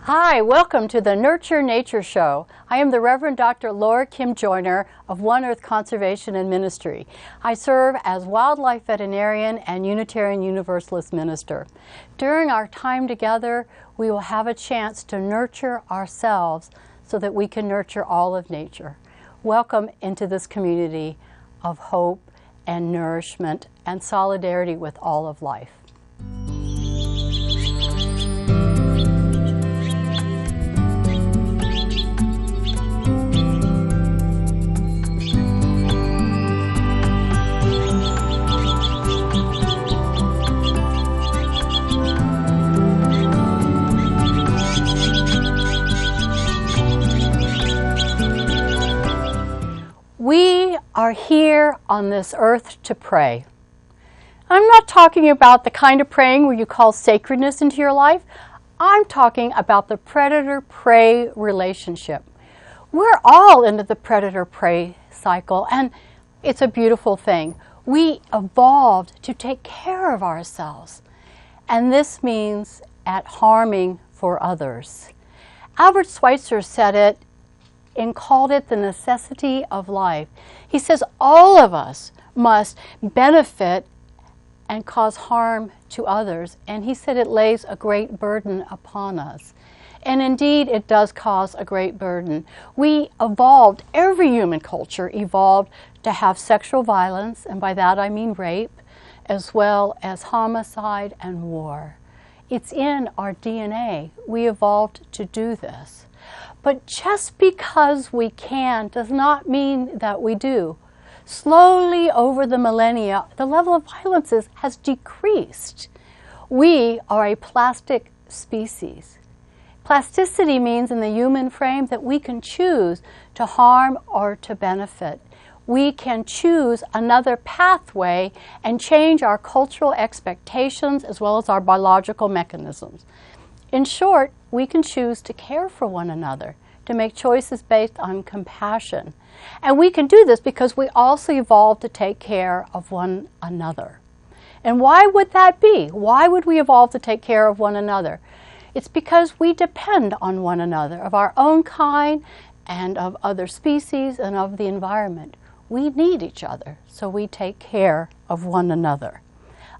Hi, welcome to the Nurture Nature Show. I am the Reverend Dr. Laura Kim Joyner of One Earth Conservation and Ministry. I serve as wildlife veterinarian and Unitarian Universalist minister. During our time together, we will have a chance to nurture ourselves so that we can nurture all of nature. Welcome into this community of hope and nourishment and solidarity with all of life. We are here on this earth to pray. I'm not talking about the kind of praying where you call sacredness into your life. I'm talking about the predator-prey relationship. We're all into the predator-prey cycle, and it's a beautiful thing. We evolved to take care of ourselves, and this means at harming for others. Albert Schweitzer said it and called it the necessity of life. He says all of us must benefit and cause harm to others, and he said it lays a great burden upon us. And indeed, it does cause a great burden. We evolved, every human culture evolved to have sexual violence, and by that I mean rape, as well as homicide and war. It's in our DNA. We evolved to do this. But just because we can does not mean that we do. Slowly over the millennia, the level of violence has decreased. We are a plastic species. Plasticity means in the human frame that we can choose to harm or to benefit. We can choose another pathway and change our cultural expectations as well as our biological mechanisms. In short, we can choose to care for one another, to make choices based on compassion. And we can do this because we also evolved to take care of one another. And why would that be? Why would we evolve to take care of one another? It's because we depend on one another, of our own kind and of other species and of the environment. We need each other, so we take care of one another.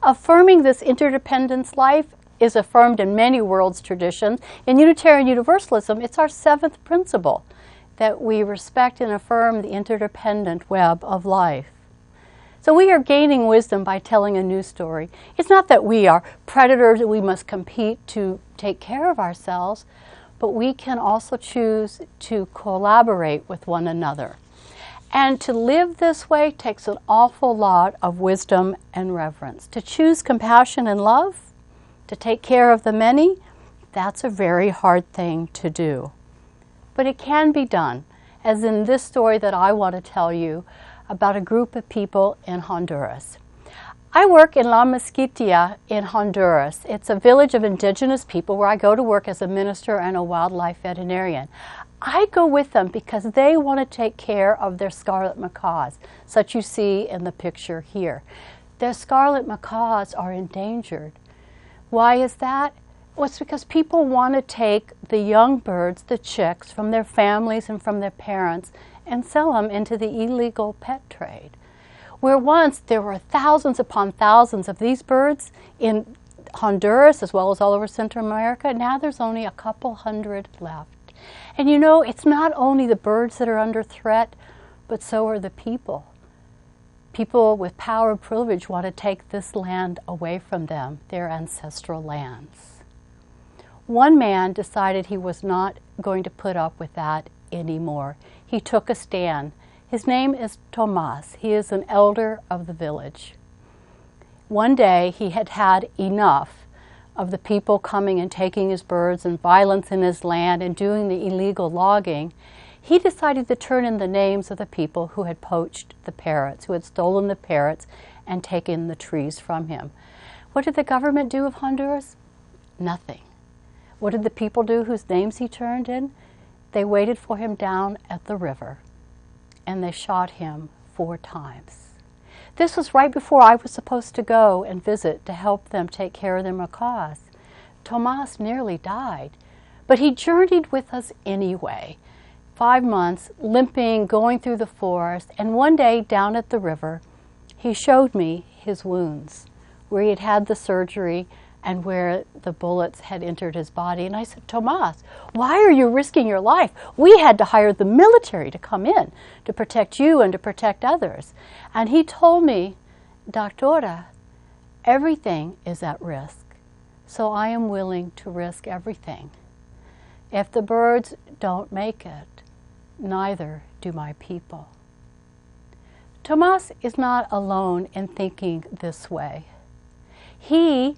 Affirming this interdependence life is affirmed in many world's traditions. In Unitarian Universalism, it's our seventh principle, that we respect and affirm the interdependent web of life. So we are gaining wisdom by telling a new story. It's not that we are predators and we must compete to take care of ourselves, but we can also choose to collaborate with one another. And to live this way takes an awful lot of wisdom and reverence. To choose compassion and love, to take care of the many, that's a very hard thing to do. But it can be done, as in this story that I want to tell you about a group of people in Honduras. I work in La Mezquita in Honduras. It's a village of indigenous people where I go to work as a minister and a wildlife veterinarian. I go with them because they want to take care of their scarlet macaws, such you see in the picture here. Their scarlet macaws are endangered. Why is that? Well, it's because people want to take the young birds, the chicks, from their families and from their parents and sell them into the illegal pet trade. Where once there were thousands upon thousands of these birds in Honduras as well as all over Central America, now there's only a couple hundred left. And you know, it's not only the birds that are under threat, but so are the people. People with power and privilege want to take this land away from them, their ancestral lands. One man decided he was not going to put up with that anymore. He took a stand. His name is Tomas. He is an elder of the village. One day he had had enough of the people coming and taking his birds and violence in his land and doing the illegal logging. He decided to turn in the names of the people who had poached the parrots, who had stolen the parrots and taken the trees from him. What did the government do of Honduras? Nothing. What did the people do whose names he turned in? They waited for him down at the river, and they shot him 4 times. This was right before I was supposed to go and visit to help them take care of their macaws. Tomas nearly died, But he journeyed with us anyway. 5 months, limping, going through the forest, and one day down at the river, he showed me his wounds, where he had had the surgery and where the bullets had entered his body. And I said, Tomas, why are you risking your life? We had to hire the military to come in to protect you and to protect others. And he told me, Doctora, everything is at risk, so I am willing to risk everything. If the birds don't make it, neither do my people. Tomas is not alone in thinking this way. He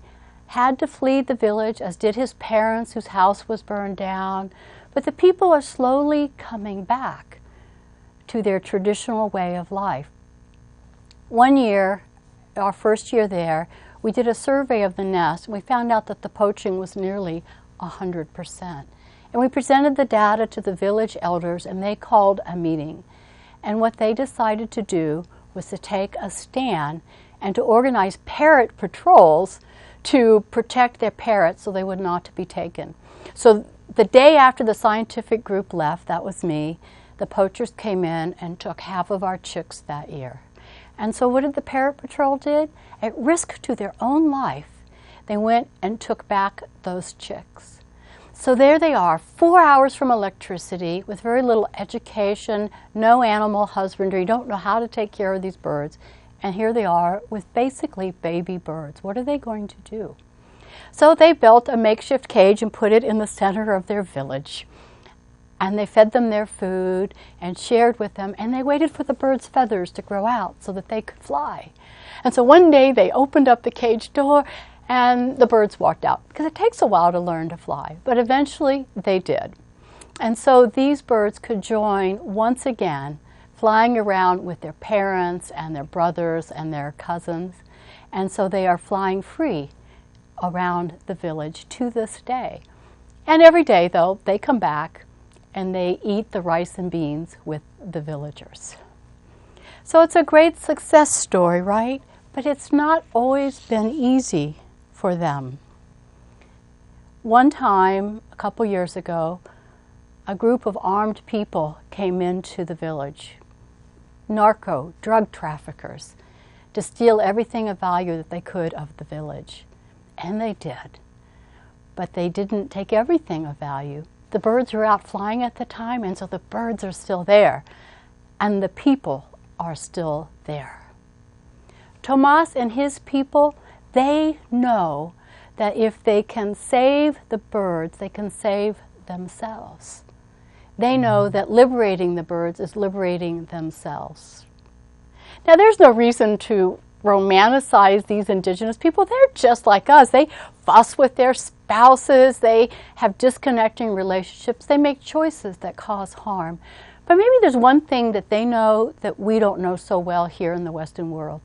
had to flee the village, as did his parents, whose house was burned down, but the people are slowly coming back to their traditional way of life. One year, our first year there, we did a survey of the nest, and we found out that the poaching was nearly 100%. And we presented the data to the village elders, and they called a meeting. And what they decided to do was to take a stand and to organize parrot patrols to protect their parrots so they would not be taken. So the day after the scientific group left, that was me, the poachers came in and took half of our chicks that year. And so what did the parrot patrol did? At risk to their own life, they went and took back those chicks. So there they are, 4 hours from electricity, with very little education, no animal husbandry, don't know how to take care of these birds. And here they are with basically baby birds. What are they going to do? So they built a makeshift cage and put it in the center of their village. And they fed them their food and shared with them, and they waited for the birds' feathers to grow out so that they could fly. And so one day they opened up the cage door, and the birds walked out, because it takes a while to learn to fly, but eventually they did. And so these birds could join once again, flying around with their parents and their brothers and their cousins. And so they are flying free around the village to this day. And every day, though, they come back and they eat the rice and beans with the villagers. So it's a great success story, right? But it's not always been easy for them. One time, a couple years ago, a group of armed people came into the village, drug traffickers, to steal everything of value that they could of the village. And they did. But they didn't take everything of value. The birds were out flying at the time, and so the birds are still there, and the people are still there. Tomas and his people, they know that if they can save the birds, they can save themselves. They know that liberating the birds is liberating themselves. Now, there's no reason to romanticize these indigenous people. They're just like us. They fuss with their spouses. They have disconnecting relationships. They make choices that cause harm. But maybe there's one thing that they know that we don't know so well here in the Western world.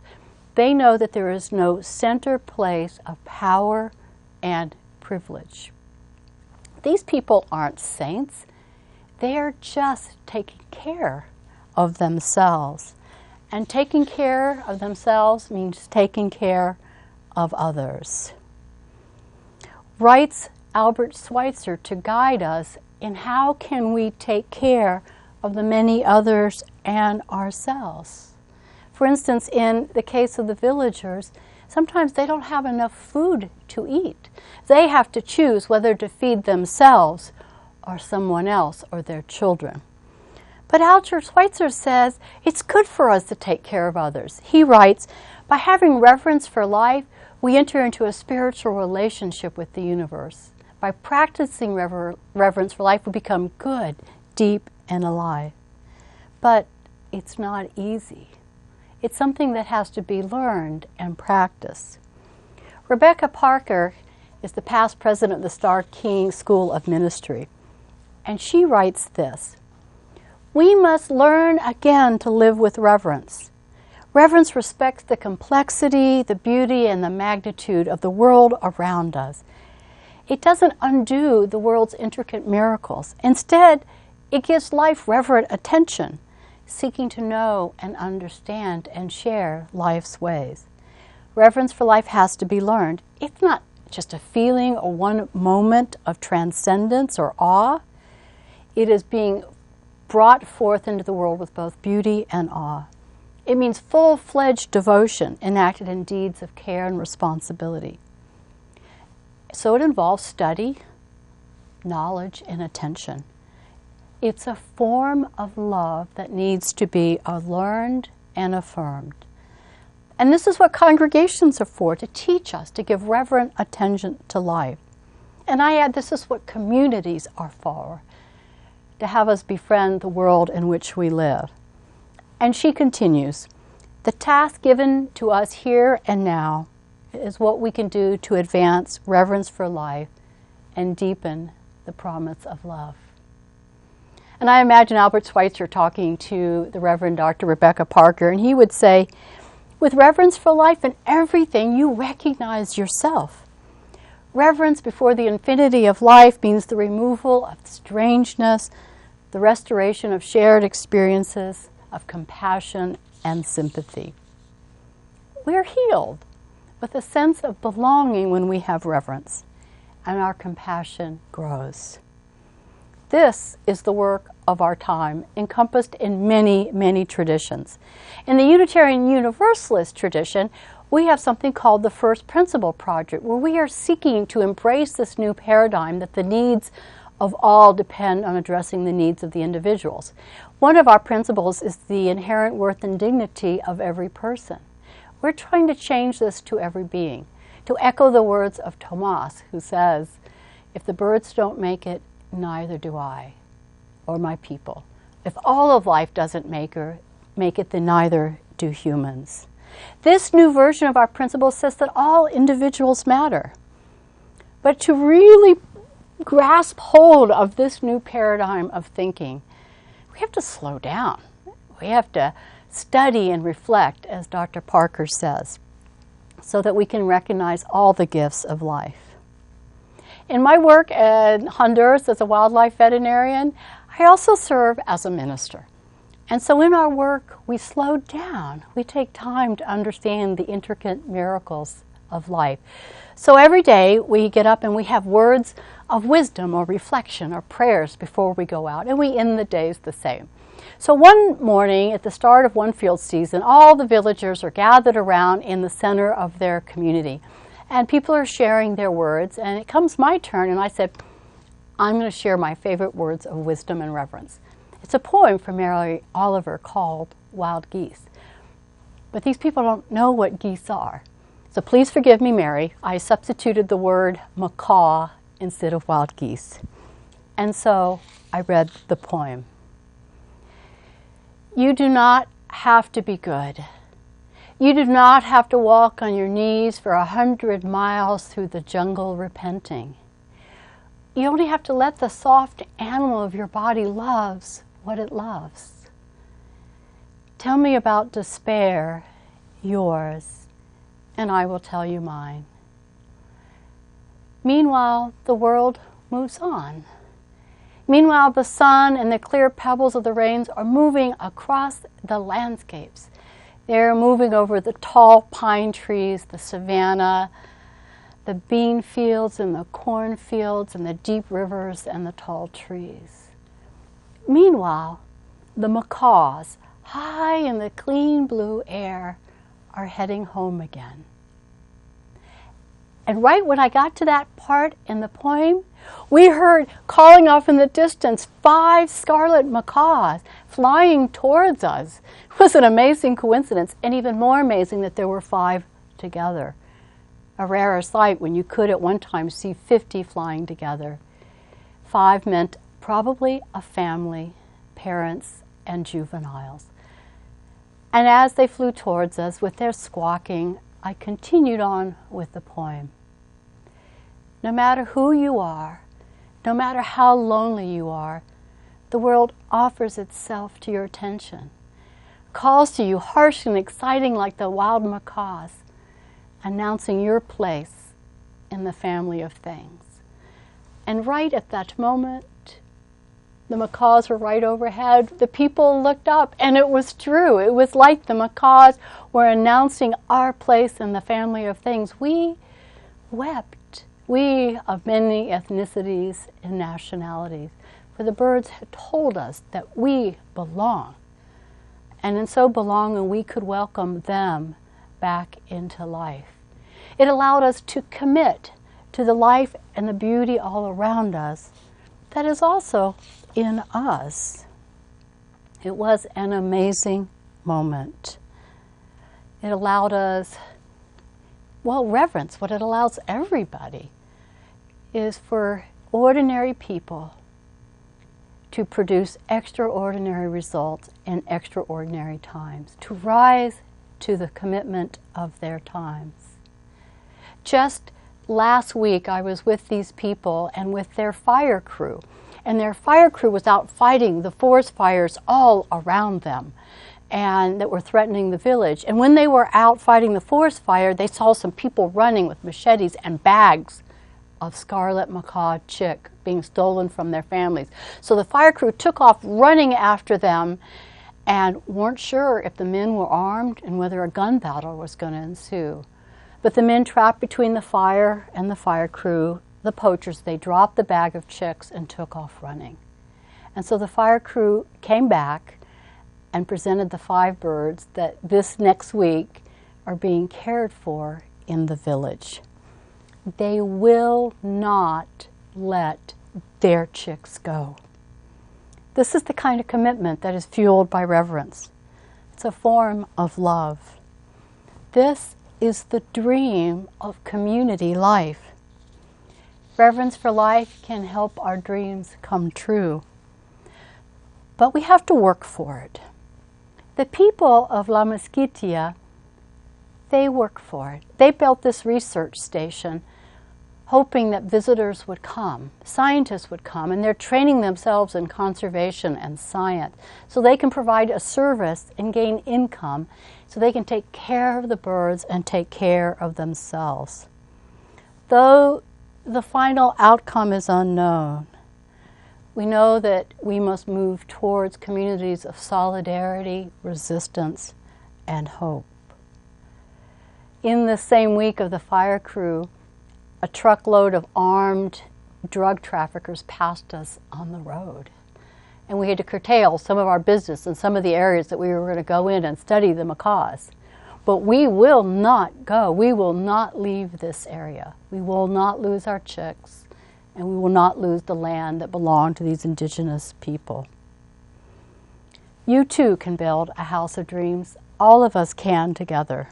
They know that there is no center place of power and privilege. These people aren't saints. They are just taking care of themselves. And taking care of themselves means taking care of others. Writes Albert Schweitzer to guide us in how can we take care of the many others and ourselves. For instance, in the case of the villagers, sometimes they don't have enough food to eat. They have to choose whether to feed themselves or someone else or their children. But Albert Schweitzer says it's good for us to take care of others. He writes, by having reverence for life, we enter into a spiritual relationship with the universe. By practicing reverence for life, we become good, deep, and alive. But it's not easy. It's something that has to be learned and practiced. Rebecca Parker is the past president of the Starr King School of Ministry. And she writes this: we must learn again to live with reverence. Reverence respects the complexity, the beauty, and the magnitude of the world around us. It doesn't undo the world's intricate miracles. Instead, it gives life reverent attention, seeking to know and understand and share life's ways. Reverence for life has to be learned. It's not just a feeling or one moment of transcendence or awe. It is being brought forth into the world with both beauty and awe. It means full-fledged devotion enacted in deeds of care and responsibility. So it involves study, knowledge, and attention. It's a form of love that needs to be learned and affirmed. And this is what congregations are for, to teach us, to give reverent attention to life. And I add, this is what communities are for, to have us befriend the world in which we live. And she continues, the task given to us here and now is what we can do to advance reverence for life and deepen the promise of love. And I imagine Albert Schweitzer talking to the Reverend Dr. Rebecca Parker, and he would say, with reverence for life and everything, you recognize yourself. Reverence before the infinity of life means the removal of strangeness, the restoration of shared experiences, of compassion and sympathy. We're healed with a sense of belonging when we have reverence, and our compassion grows. This is the work of our time, encompassed in many, many traditions. In the Unitarian Universalist tradition, we have something called the First Principle Project, where we are seeking to embrace this new paradigm that the needs of all depend on addressing the needs of the individuals. One of our principles is the inherent worth and dignity of every person. We're trying to change this to every being, to echo the words of Thomas, who says, if the birds don't make it, neither do I, or my people. If all of life doesn't make it, then neither do humans. This new version of our principle says that all individuals matter. But to really grasp hold of this new paradigm of thinking, we have to slow down. We have to study and reflect, as Dr. Parker says, so that we can recognize all the gifts of life. In my work in Honduras as a wildlife veterinarian, I also serve as a minister. And so in our work, we slow down. We take time to understand the intricate miracles of life. So every day we get up and we have words of wisdom or reflection or prayers before we go out, and we end the days the same. So one morning at the start of one field season, all the villagers are gathered around in the center of their community, and people are sharing their words, and it comes my turn, and I said, I'm going to share my favorite words of wisdom and reverence. It's a poem from Mary Oliver called Wild Geese. But these people don't know what geese are. So please forgive me, Mary. I substituted the word macaw instead of wild geese. And so I read the poem. You do not have to be good. You do not have to walk on your knees for 100 miles through the jungle repenting. You only have to let the soft animal of your body loves what it loves. Tell me about despair, yours, and I will tell you mine. Meanwhile, the world moves on. Meanwhile, the sun and the clear pebbles of the rains are moving across the landscapes. They're moving over the tall pine trees, the savanna, the bean fields and the corn fields and the deep rivers and the tall trees. Meanwhile, the macaws, high in the clean blue air, are heading home again. And right when I got to that part in the poem, we heard calling off in the distance 5 scarlet macaws flying towards us. It was an amazing coincidence, and even more amazing that there were 5 together. A rarer sight when you could at one time see 50 flying together. 5 meant probably a family, parents, and juveniles. And as they flew towards us with their squawking, I continued on with the poem. No matter who you are, no matter how lonely you are, the world offers itself to your attention, calls to you harsh and exciting like the wild macaws, announcing your place in the family of things. And right at that moment, the macaws were right overhead. The people looked up, and it was true. It was like the macaws were announcing our place in the family of things. We wept we of many ethnicities and nationalities, for the birds had told us that we belong. And in so belonging, we could welcome them back into life. It allowed us to commit to the life and the beauty all around us that is also in us. It was an amazing moment. It allowed us, well, reverence. What it allows everybody is for ordinary people to produce extraordinary results in extraordinary times, to rise to the commitment of their times. Just last week, I was with these people and with their fire crew. And their fire crew was out fighting the forest fires all around them and that were threatening the village. And when they were out fighting the forest fire, they saw some people running with machetes and bags of scarlet macaw chick being stolen from their families. So the fire crew took off running after them and weren't sure if the men were armed and whether a gun battle was going to ensue. But the men trapped between the fire and the fire crew, the poachers, they dropped the bag of chicks and took off running. And so the fire crew came back and presented the 5 birds that this next week are being cared for in the village. They will not let their chicks go. This is the kind of commitment that is fueled by reverence. It's a form of love. This is the dream of community life. Reverence for life can help our dreams come true. But we have to work for it. The people of La Mesquitia, they work for it. They built this research station hoping that visitors would come, scientists would come, and they're training themselves in conservation and science so they can provide a service and gain income so they can take care of the birds and take care of themselves. Though the final outcome is unknown, we know that we must move towards communities of solidarity, resistance, and hope. In the same week of the fire crew, a truckload of armed drug traffickers passed us on the road. And we had to curtail some of our business in some of the areas that we were going to go in and study the macaws. But we will not go. We will not leave this area. We will not lose our chicks, and we will not lose the land that belonged to these indigenous people. You too can build a house of dreams. All of us can together.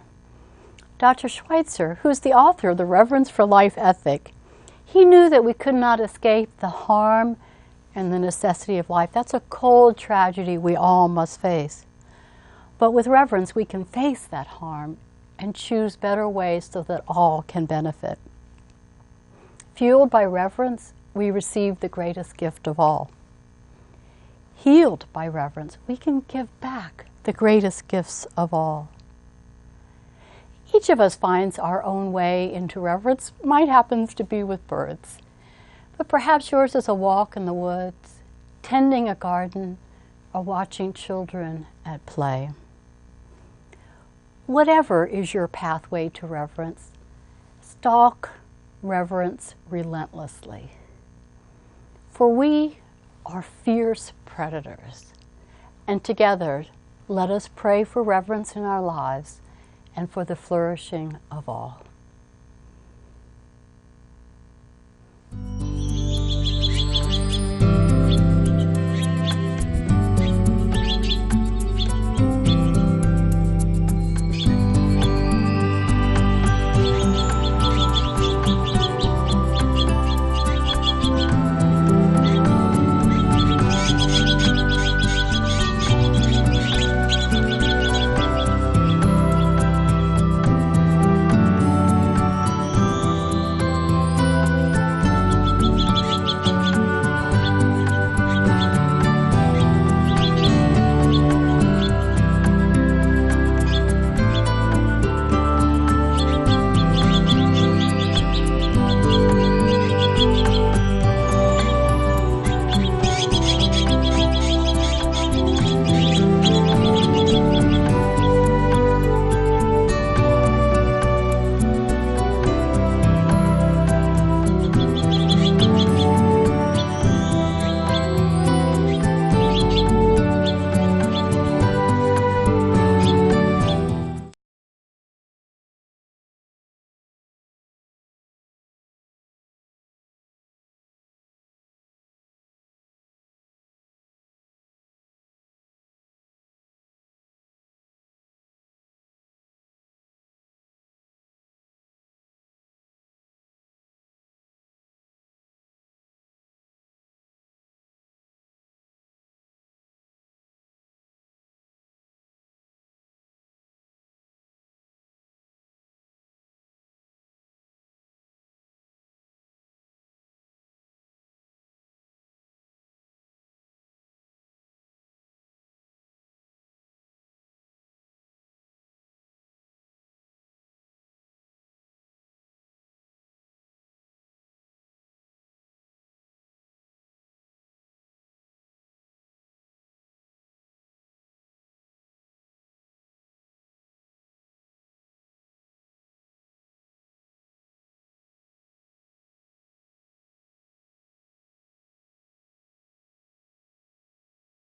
Dr. Schweitzer, who's the author of the Reverence for Life ethic, he knew that we could not escape the harm and the necessity of life. That's a cold tragedy we all must face. But with reverence, we can face that harm and choose better ways so that all can benefit. Fueled by reverence, we receive the greatest gift of all. Healed by reverence, we can give back the greatest gifts of all. Each of us finds our own way into reverence. Mine happens to be with birds. But perhaps yours is a walk in the woods, tending a garden, or watching children at play. Whatever is your pathway to reverence, stalk reverence relentlessly. For we are fierce predators, and together let us pray for reverence in our lives and for the flourishing of all.